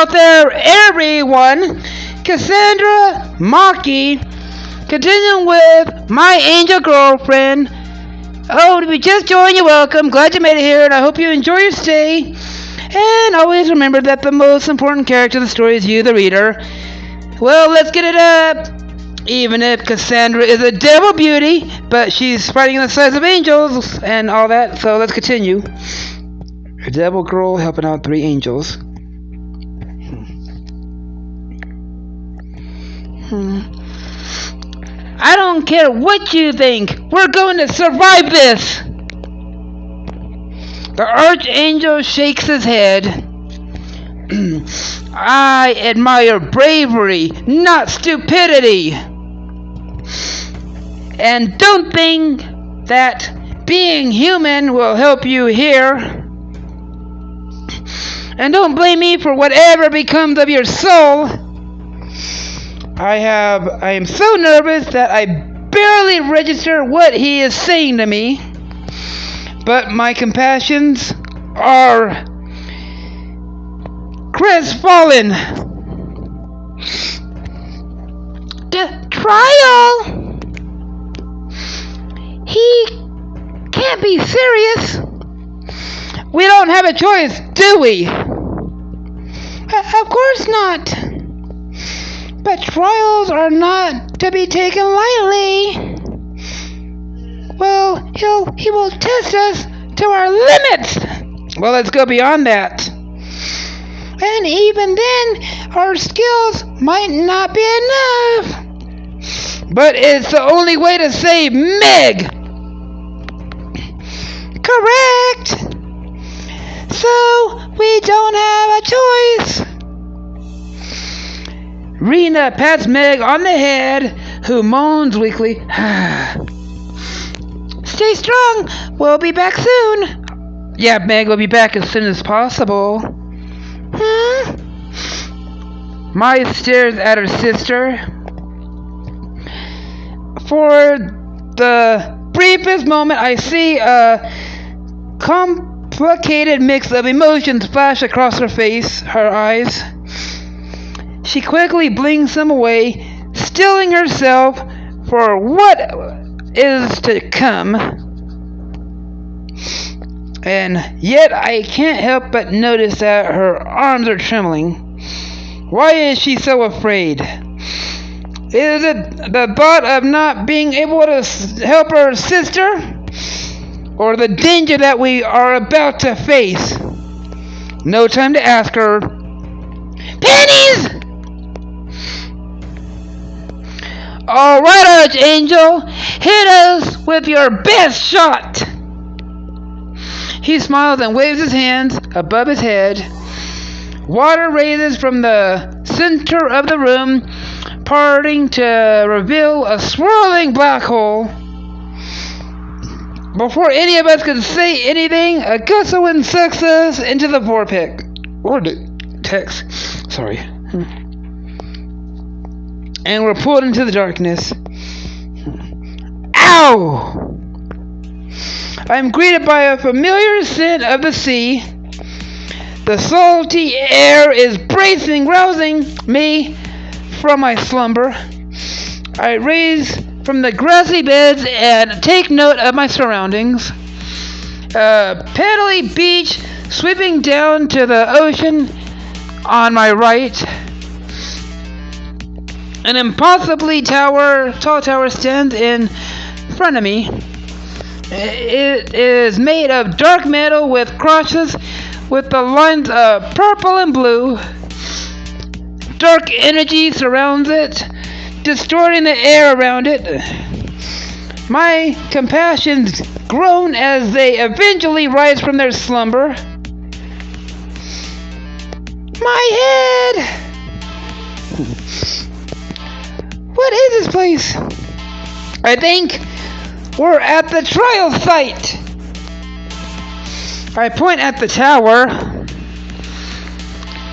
out there, everyone. Cassandra Maki, continuing with My Angel Girlfriend. Oh, if you just joined, you're welcome. Glad you made it here, and I hope you enjoy your stay. And always remember that the most important character of the story is you, the reader. Well, let's get it up. Even if Cassandra is a devil beauty, but she's fighting the size of angels and all that, so let's continue. A devil girl helping out 3 angels. I don't care what you think. We're going to survive this. The archangel shakes his head. I admire bravery, not stupidity. And don't think that being human will help you here. And don't blame me for whatever becomes of your soul. I am so nervous that I barely register what he is saying to me. But my compassions are crestfallen. The trial? He can't be serious. We don't have a choice, do we? Of course not. But trials are not to be taken lightly. Well, he will test us to our limits. Well, let's go beyond that. And even then, our skills might not be enough. But it's the only way to save Meg. Correct. So, we don't have a choice. Rena pats Meg on the head, who moans weakly. Stay strong. We'll be back soon. Yeah, Meg will be back as soon as possible. Maya stares at her sister. For the briefest moment, I see a complicated mix of emotions flash across her face, her eyes. She quickly blinks them away, stilling herself for what is to come. And yet I can't help but notice that her arms are trembling. Why is she so afraid? Is it the thought of not being able to help her sister? Or the danger that we are about to face? No time to ask her. Pennies! Alright, Archangel, hit us with your best shot! He smiles and waves his hands above his head. Water raises from the center of the room, parting to reveal a swirling black hole. Before any of us can say anything, a gust of wind sucks us into the vortex. Sorry. And we're pulled into the darkness. Ow! I'm greeted by a familiar scent of the sea. The salty air is bracing, rousing me from my slumber. I raise from the grassy beds and take note of my surroundings. A pebbly beach sweeping down to the ocean on my right. An impossibly tall tower stands in front of me. It is made of dark metal with crosses with the lines of purple and blue. Dark energy surrounds it, distorting the air around it. My compassions groan as they eventually rise from their slumber. My head! What is this place? I think we're at the trial site. I point at the tower.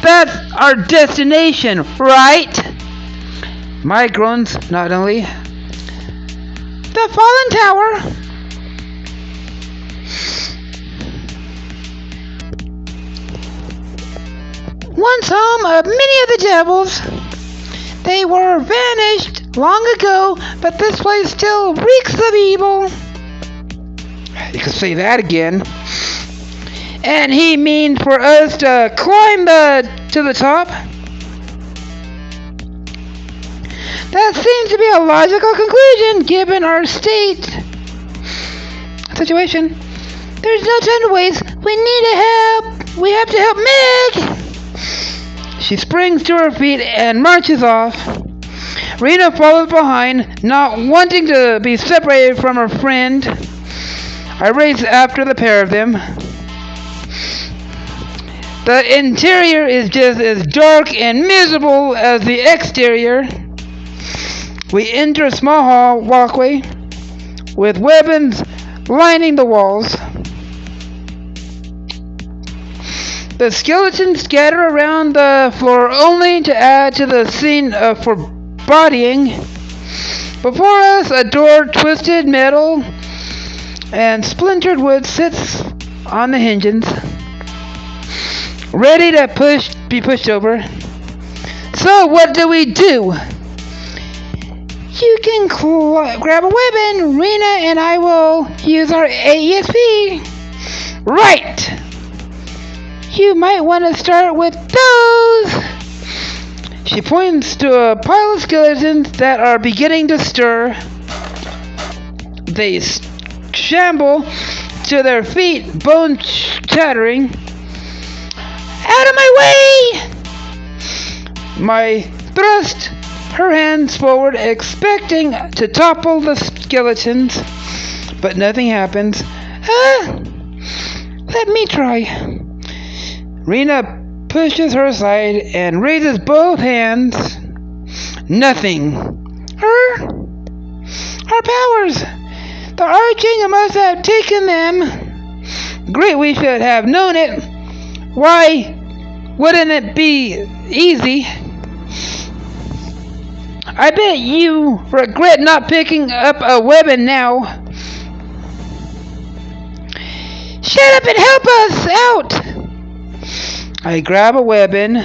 That's our destination, right? My groans noddingly. The fallen tower. once home of many of the devils. They were vanished long ago, but this place still reeks of evil. You can say that again. And he means for us to climb to the top. That seems to be a logical conclusion given our situation. There's no time to waste. We need to help. We have to help Meg. She springs to her feet and marches off. Rena follows behind, not wanting to be separated from her friend. I race after the pair of them. The interior is just as dark and miserable as the exterior. We enter a small hall walkway with weapons lining the walls. The skeletons scatter around the floor only to add to the scene of foreboding. Before us, a door, twisted metal and splintered wood sits on the hinges, ready to be pushed over. So what do? You can grab a weapon. Rena and I will use our AESP. Right! You might want to start with those. She points to a pile of skeletons that are beginning to stir. They shamble to their feet, bone chattering. Out of my way! My thrust her hands forward, expecting to topple the skeletons, but nothing happens. Let me try. Rena pushes her aside and raises both hands. Nothing. Her powers. The Archangel must have taken them. Great, we should have known it. Why wouldn't it be easy? I bet you regret not picking up a weapon now. Shut up and help us out! I grab a weapon.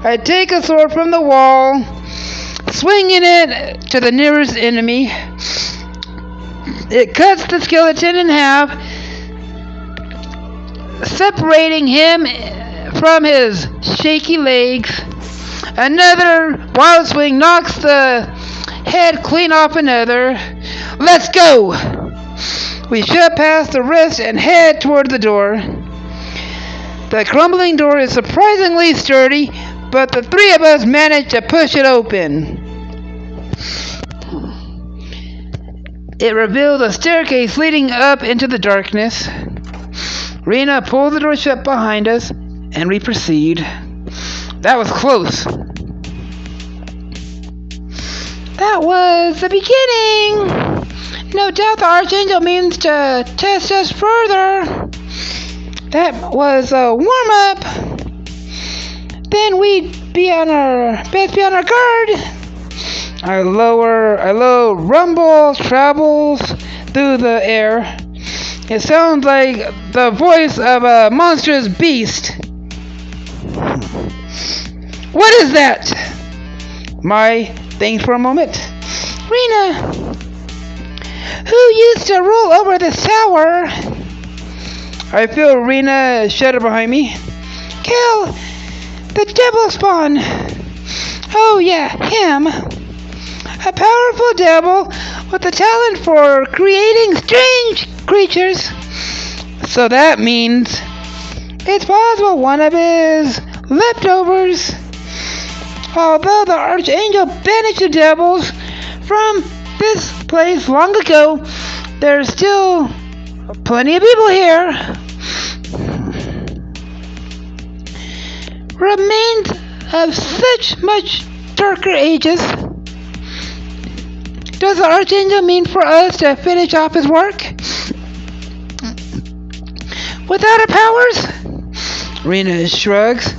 I take a sword from the wall, swinging it to the nearest enemy. It cuts the skeleton in half, separating him from his shaky legs. Another wild swing knocks the head clean off another. Let's go! We shove past the rest and head toward the door. The crumbling door is surprisingly sturdy, but the three of us manage to push it open. It reveals a staircase leading up into the darkness. Rena pulls the door shut behind us, and we proceed. That was close. That was the beginning. No doubt the Archangel means to test us further. That was a warm-up. Then we'd best be on our guard. A low rumble travels through the air. It sounds like the voice of a monstrous beast. What is that? Think for a moment. Rena, who used to rule over this tower? I feel Rena shudder behind me. Kill the devil spawn. Oh yeah, him. A powerful devil with a talent for creating strange creatures. So that means it's possible one of his leftovers. Although the Archangel banished the devils from this place long ago, there's still plenty of people here. Remains of such much darker ages. Does the Archangel mean for us to finish off his work? Without our powers? Rena shrugs.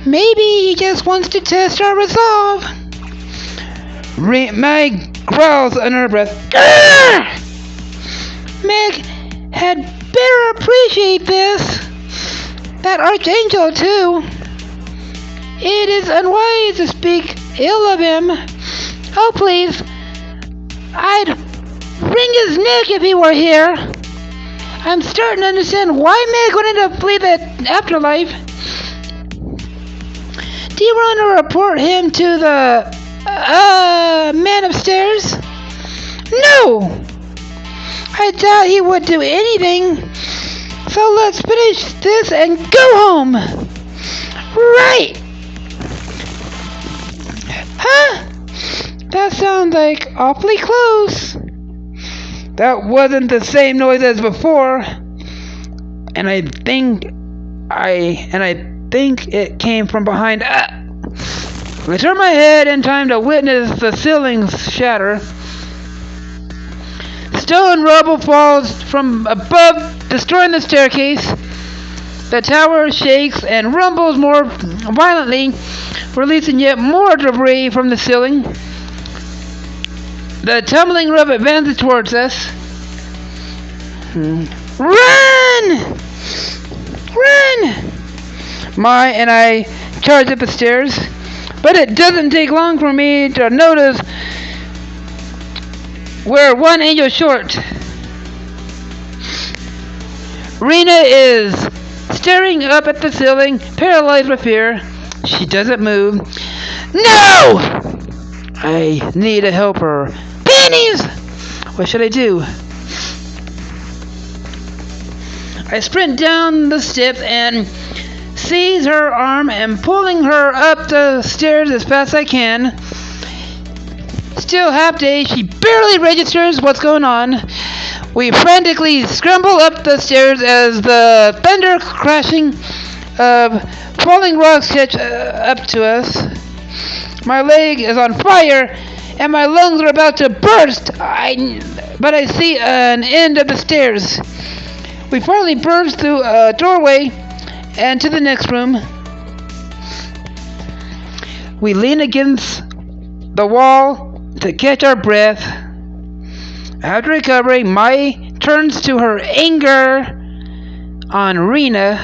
Maybe he just wants to test our resolve. Meg growls under her breath. Meg had better appreciate this. That archangel, too. It is unwise to speak ill of him. Oh, please. I'd wring his neck if he were here. I'm starting to understand why Meg wanted to flee the afterlife. Do you want to report him to the, man upstairs? No! I doubt he would do anything. So let's finish this and go home. Right! Huh? That sounds like awfully close. That wasn't the same noise as before. And I think it came from behind. I turned my head in time to witness the ceilings shatter. Stone rubble falls from above, destroying the staircase. The tower shakes and rumbles more violently, releasing yet more debris from the ceiling. The tumbling roof advances towards us. Run! Run! Mai and I charge up the stairs, but it doesn't take long for me to notice we're one angel short. Rena is staring up at the ceiling, paralyzed with fear. She doesn't move. No! I need to help her. Pennies! What should I do? I sprint down the steps and seize her arm and pulling her up the stairs as fast as I can. Still half-dazed, she barely registers what's going on. We frantically scramble up the stairs as the thunder crashing of falling rocks catch up to us. My leg is on fire and my lungs are about to burst. But I see an end of the stairs. We finally burst through a doorway and to the next room. We lean against the wall to catch our breath. After recovering, Mai turns to her anger on Rena.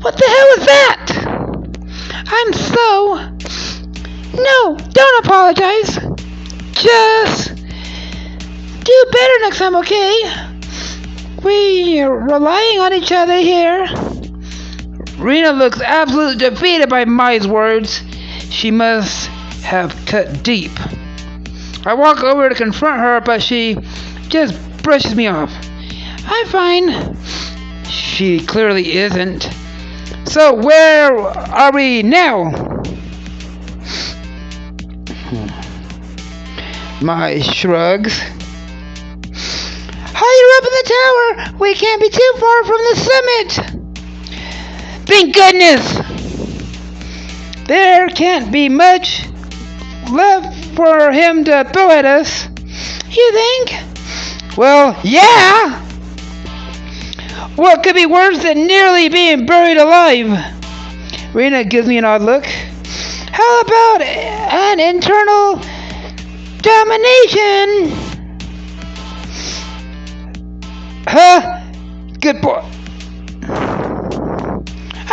What the hell was that? I'm so... No, don't apologize. Just do better next time, okay? We're relying on each other here. Rena looks absolutely defeated by Mai's words. She must have cut deep. I walk over to confront her, but she just brushes me off. I'm fine. She clearly isn't. So where are we now? Mai shrugs. Higher up in the tower. We can't be too far from the summit. Thank goodness. There can't be much left for him to throw at us. You think? Well, yeah. What could be worse than nearly being buried alive? Rena gives me an odd look. How about an internal domination? Huh? Good boy.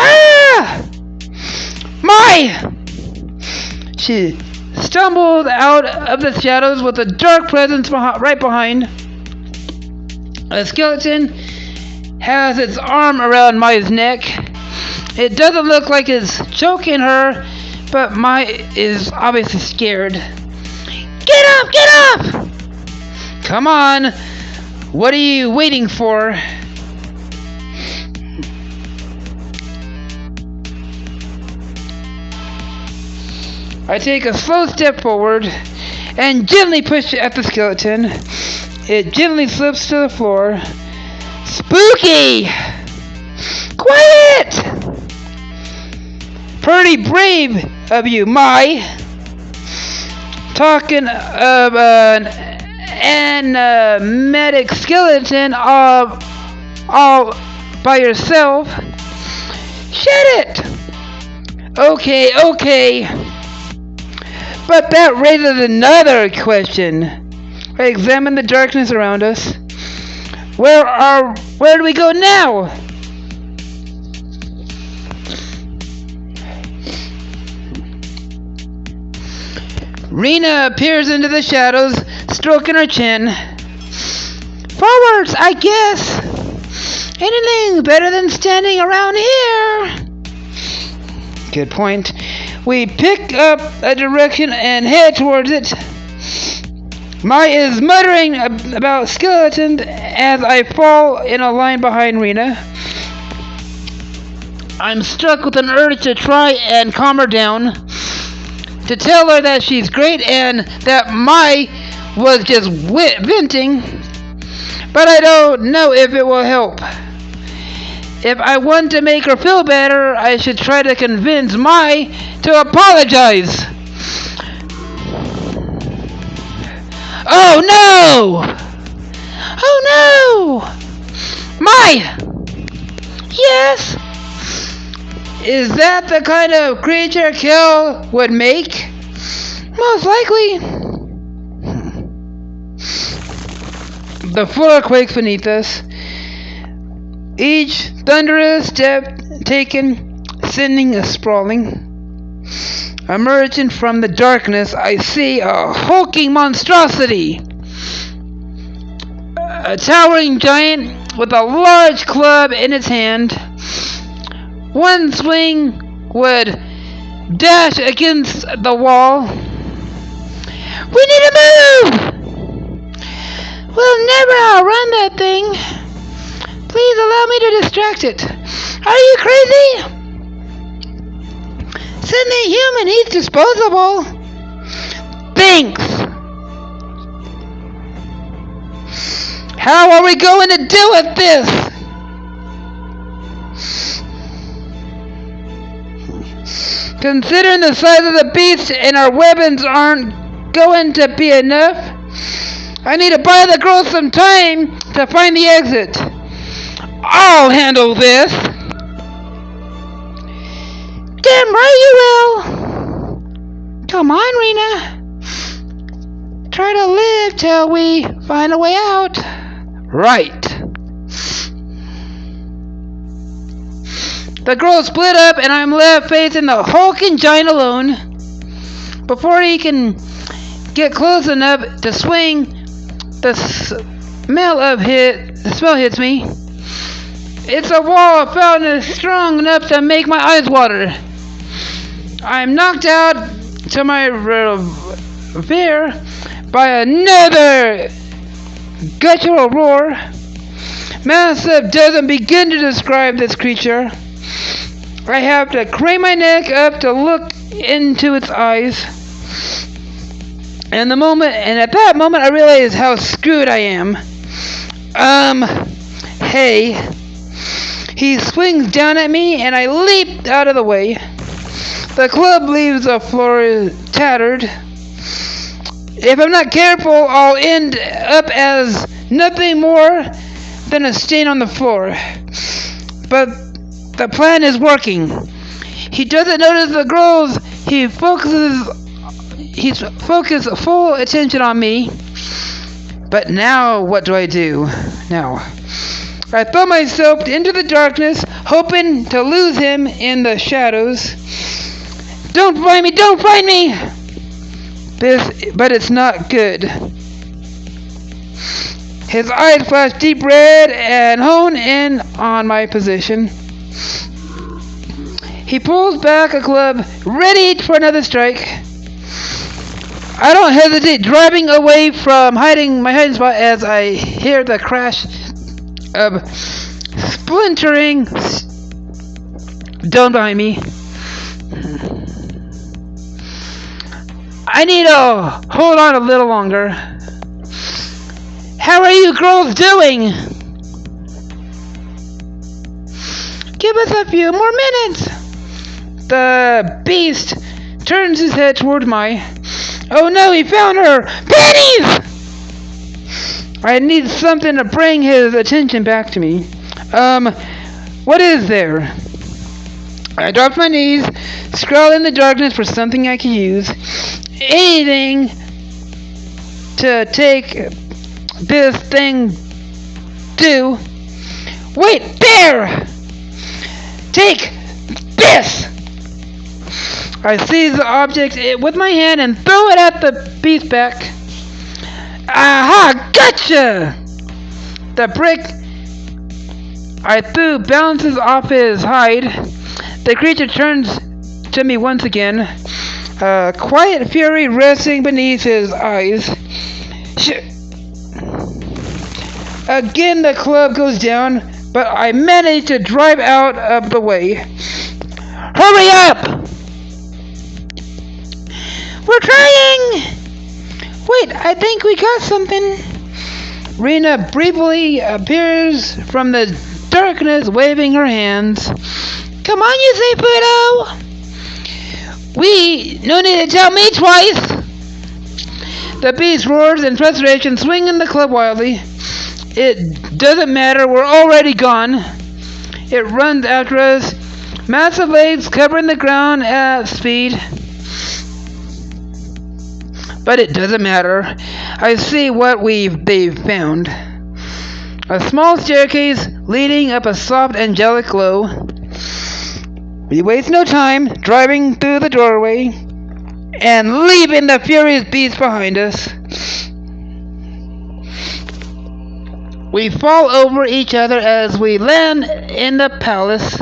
Ah! Mai! She stumbled out of the shadows with a dark presence right behind. A skeleton has its arm around Mai's neck. It doesn't look like it's choking her, but Mai is obviously scared. Get up! Get up! Come on. What are you waiting for? I take a slow step forward and gently push at the skeleton. It gently slips to the floor. Spooky! Quiet! Pretty brave of you, Mai. Talking of an animatic skeleton all by yourself. Shut it! Okay. But that raises another question. I examine the darkness around us. Where do we go now? Rena appears into the shadows, stroking her chin. Forwards, I guess. Anything better than standing around here. Good point. We pick up a direction and head towards it. Mai is muttering about skeletons as I fall in a line behind Rena. I'm struck with an urge to try and calm her down, to tell her that she's great and that Mai was just venting, but I don't know if it will help. If I want to make her feel better, I should try to convince Mai to apologize. Oh no! Oh no! Mai! Yes? Is that the kind of creature Kel would make? Most likely. The floor quakes beneath us. Each thunderous step taken, sending us sprawling. Emerging from the darkness, I see a hulking monstrosity. A towering giant with a large club in its hand. One swing would dash against the wall. We need to move! We'll never outrun that thing. Please allow me to distract it. Are you crazy? Sydney Human, he's disposable. Thanks. How are we going to deal with this? Considering the size of the beast and our weapons aren't going to be enough, I need to buy the girls some time to find the exit. I'll handle this. Damn right you will. Come on, Rena. Try to live till we find a way out. Right. The girls split up and I'm left facing the hulking giant alone. Before he can get close enough to swing, the smell hits me. It's a wall of fountain strong enough to make my eyes water. I'm knocked out to my rear by another guttural roar. Massive doesn't begin to describe this creature. I have to crane my neck up to look into its eyes. And at that moment I realize how screwed I am. Hey. He swings down at me and I leap out of the way. The club leaves the floor tattered. If I'm not careful, I'll end up as nothing more than a stain on the floor. But the plan is working. He doesn't notice the girls. He's focused full attention on me. But now what do I do? Now I throw myself into the darkness, hoping to lose him in the shadows. Don't find me! Don't find me! But it's not good. His eyes flash deep red and hone in on my position. He pulls back a club, ready for another strike. I don't hesitate, driving away from my hiding spot as I hear the crash of splintering stone behind me. I need to hold on a little longer. How are you girls doing? Give us a few more minutes. The beast turns his head toward Mai. Oh no, he found her! Pennies! I need something to bring his attention back to me. What is there? I dropped my knees, scrawled in the darkness for something I could use. Anything to take this thing do. Wait, there! Take this! I seize the object with my hand and throw it at the beast back. Aha! Gotcha! The brick I threw bounces off his hide. The creature turns to me once again. Quiet fury resting beneath his eyes. Again the club goes down, but I manage to drive out of the way. Hurry up! We're trying! Wait, I think we got something. Rena briefly appears from the darkness waving her hands. Come on, you say, Pluto! No need to tell me twice! The beast roars in frustration, swinging the club wildly. It doesn't matter, we're already gone. It runs after us, massive legs covering the ground at speed. But it doesn't matter. I see what they've found. A small staircase leading up a soft angelic glow. We waste no time, driving through the doorway and leaving the furious beast behind us. We fall over each other as we land in the palace,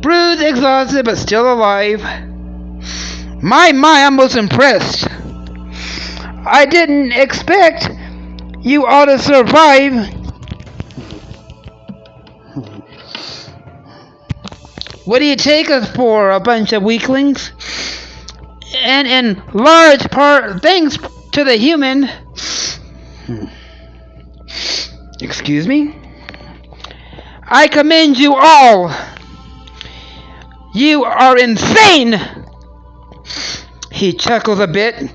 bruised, exhausted, but still alive. My, I'm most impressed. I didn't expect you all to survive. What do you take us for, a bunch of weaklings? And in large part, thanks to the human. Excuse me? I commend you all. You are insane. He chuckles a bit.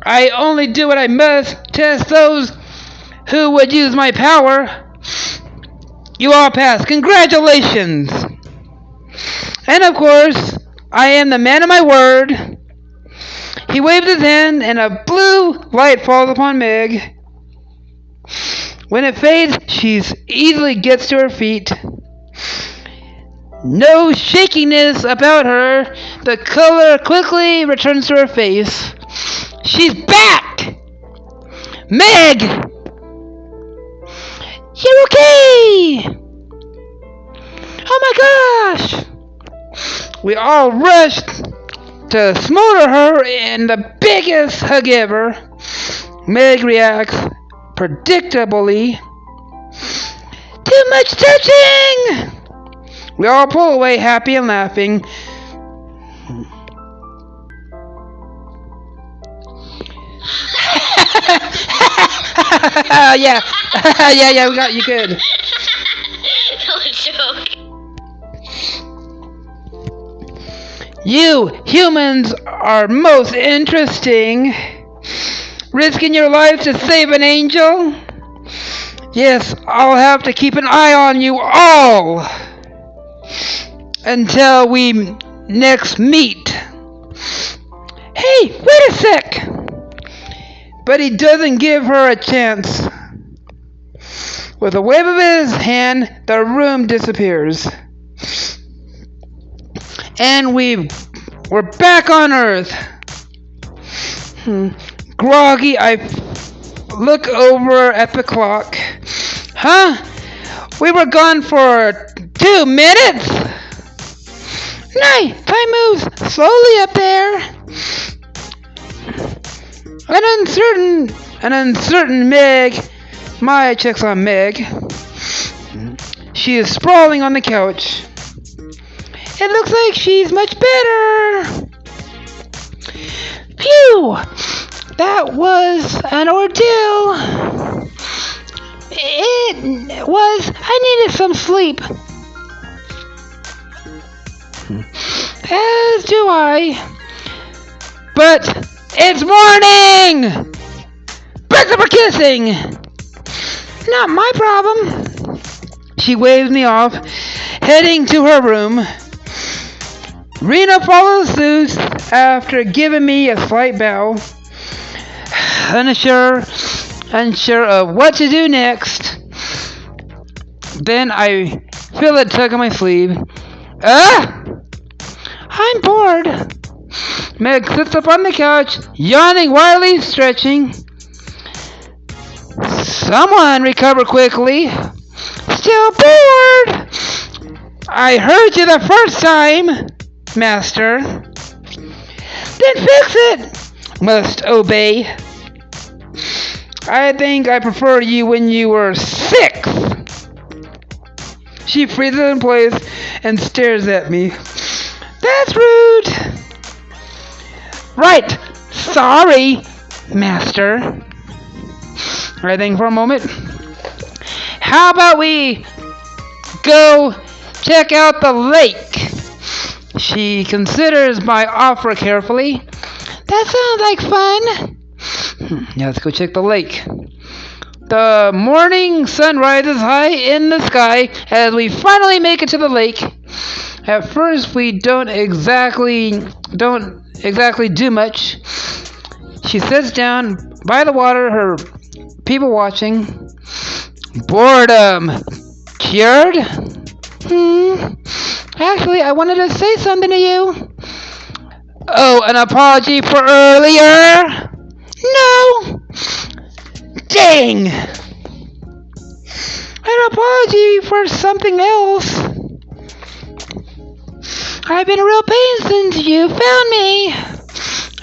I only do what I must, test those who would use my power. You all passed. Congratulations! And of course, I am the man of my word. He waves his hand and a blue light falls upon Meg. When it fades, she easily gets to her feet. No shakiness about her. The color quickly returns to her face. She's back! Meg! You're okay! Oh my gosh! We all rushed to smother her in the biggest hug ever. Meg reacts predictably. Too much touching! We all pull away, happy and laughing. Yeah, yeah, we got you good. No joke. You humans are most interesting. Risking your life to save an angel? Yes, I'll have to keep an eye on you all until we next meet. Hey, wait a sec! But he doesn't give her a chance. With a wave of his hand, the room disappears. And we're back on Earth. Groggy, I look over at the clock. Huh? We were gone for 2 minutes? Nay, time moves slowly up there. An uncertain Meg. Maya checks on Meg. She is sprawling on the couch. It looks like she's much better. Phew! That was an ordeal. It was. I needed some sleep. As do I. But it's morning! Break up for kissing! Not my problem. She waves me off, heading to her room. Rena follows suit after giving me a slight bow. Unsure unsure of what to do next. Then I feel a tug on my sleeve. I'm bored. Meg sits up on the couch, yawning wildly, stretching. Someone recover quickly. Still bored. I heard you the first time, Master. Then fix it. Must obey. I think I prefer you when you were 6. She freezes in place and stares at me. That's rude. Right. Sorry, Master. I think for a moment. How about we go check out the lake? She considers my offer carefully. That sounds like fun. Yeah, let's go check the lake. The morning sun rises high in the sky as we finally make it to the lake. At first, we don't exactly do much. She sits down by the water, her people watching. Boredom cured? Actually, I wanted to say something to you. Oh, an apology for earlier? No. Dang! An apology for something else. I've been a real pain since you found me.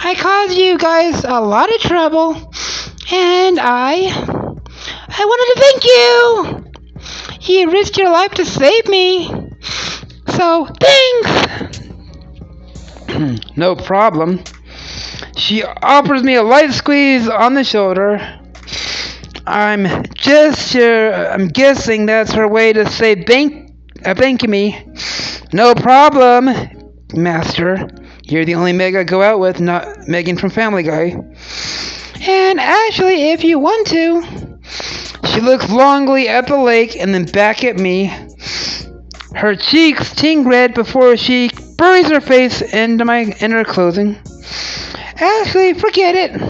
I caused you guys a lot of trouble, and I wanted to thank you. You risked your life to save me. So, thanks. No problem. She offers me a light squeeze on the shoulder. I'm guessing that's her way to say thank me. No problem, Master. You're the only Meg I go out with, not Megan from Family Guy. And actually, if you want to. She looks longingly at the lake and then back at me. Her cheeks ting red before she buries her face into her clothing. Actually, forget it.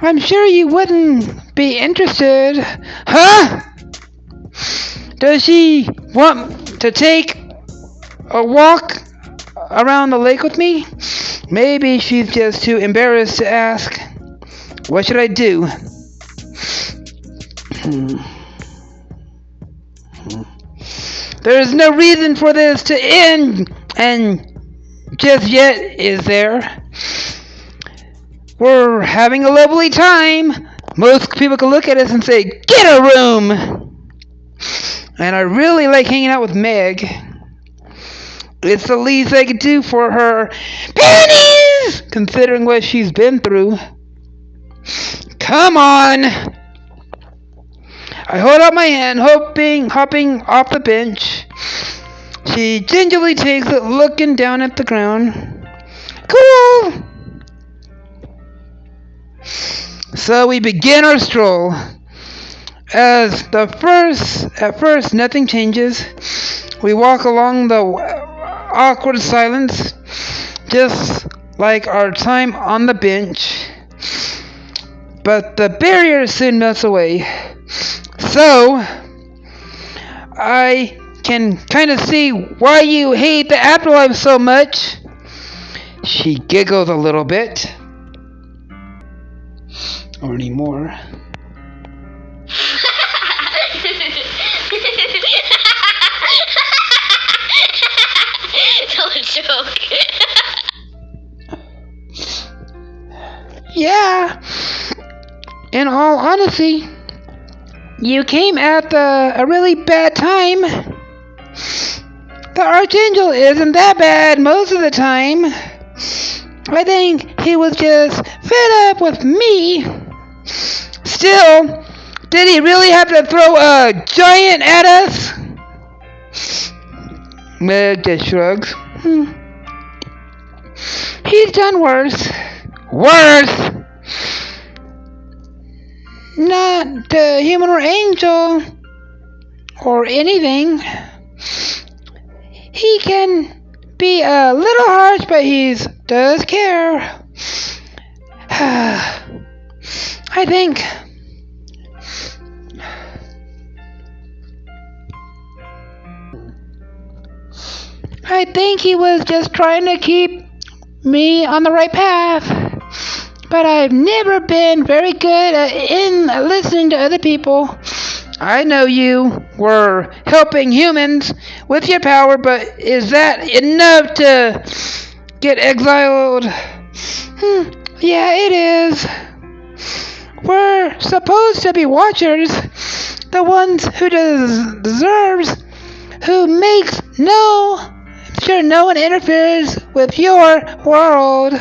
I'm sure you wouldn't be interested. Huh? Does she want to take a walk around the lake with me? Maybe she's just too embarrassed to ask. What should I do? There's no reason for this to end, and just yet, is there? We're having a lovely time. Most people can look at us and say, get a room! And I really like hanging out with Meg. It's the least I could do for her. Pennies! Considering what she's been through. Come on! I hold out my hand, hopping off the bench. She gingerly takes it, looking down at the ground. Cool! So we begin our stroll. At first, nothing changes. We walk along the awkward silence, just like our time on the bench. But the barrier soon melts away. So, I can kind of see why you hate the afterlife so much. She giggles a little bit. Or anymore. Tell a joke. Yeah. In all honesty, you came at a really bad time. The Archangel isn't that bad most of the time. I think he was just fed up with me. Still, did he really have to throw a giant at us? Meg just shrugs. He's done worse. Worse! Not the human or angel or anything. He can be a little harsh, but he does care. I think I think he was just trying to keep me on the right path. But I've never been very good in listening to other people. I know you were helping humans with your power, but is that enough to get exiled? Yeah, it is. We're supposed to be watchers, the ones who deserves, who makes sure no one interferes with your world.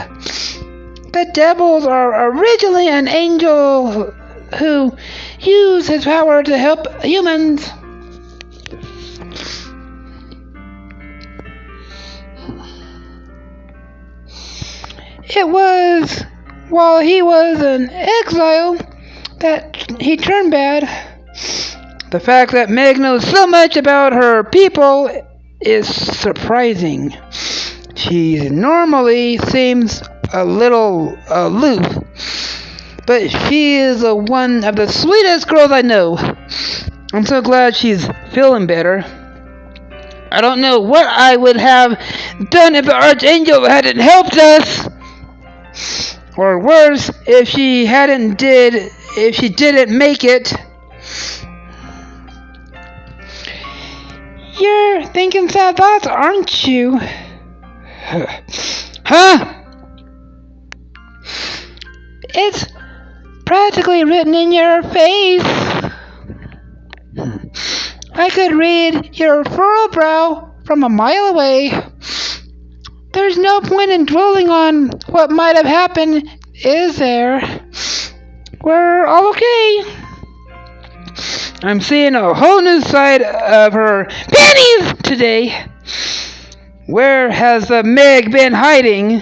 The devils are originally an angel who used his power to help humans. It was while he was in exile that he turned bad. The fact that Meg knows so much about her people is surprising. She normally seems a little aloof, but she is one of the sweetest girls I know. I'm so glad she's feeling better. I don't know what I would have done if the Archangel hadn't helped us. Or worse, if she didn't make it. You're thinking sad thoughts, aren't you? Huh? It's practically written in your face. I could read your furrowed brow from a mile away. There's no point in dwelling on what might have happened, is there? We're all okay. I'm seeing a whole new side of her panties today. Where has the Meg been hiding?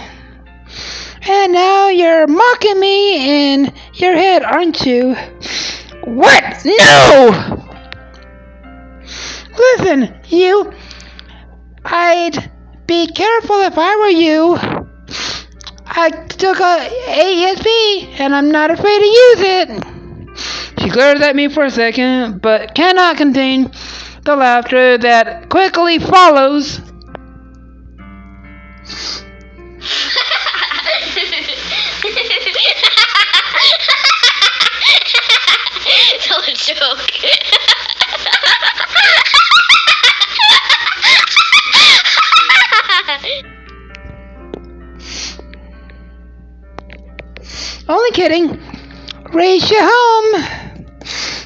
And now you're mocking me in your head, aren't you? What? No! Listen, you. I'd be careful if I were you. I took a ASP and I'm not afraid to use it. She glares at me for a second, but cannot contain the laughter that quickly follows. Tell a joke. Only kidding. Race you home.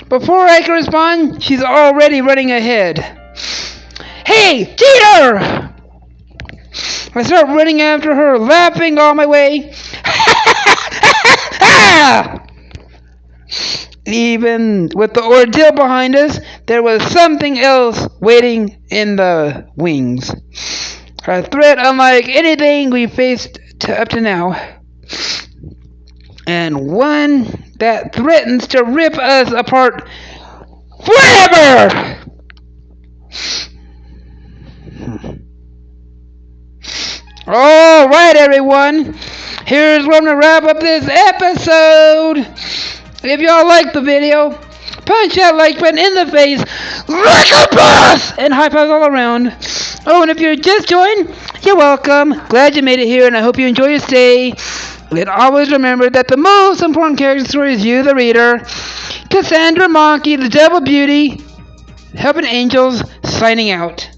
Before I can respond, she's already running ahead. Hey, cheater! I start running after her, laughing all my way. Even with the ordeal behind us, there was something else waiting in the wings. A threat unlike anything we faced up to now. And one that threatens to rip us apart forever! Alright, everyone. Here's where I'm going to wrap up this episode. If y'all like the video, punch that like button in the face like a boss and high fives all around. Oh, and if you're just joined, you're welcome. Glad you made it here, and I hope you enjoy your stay. And always remember that the most important character story is you, the reader. Cassandra Monkey, the Devil Beauty, Helping Angels, signing out.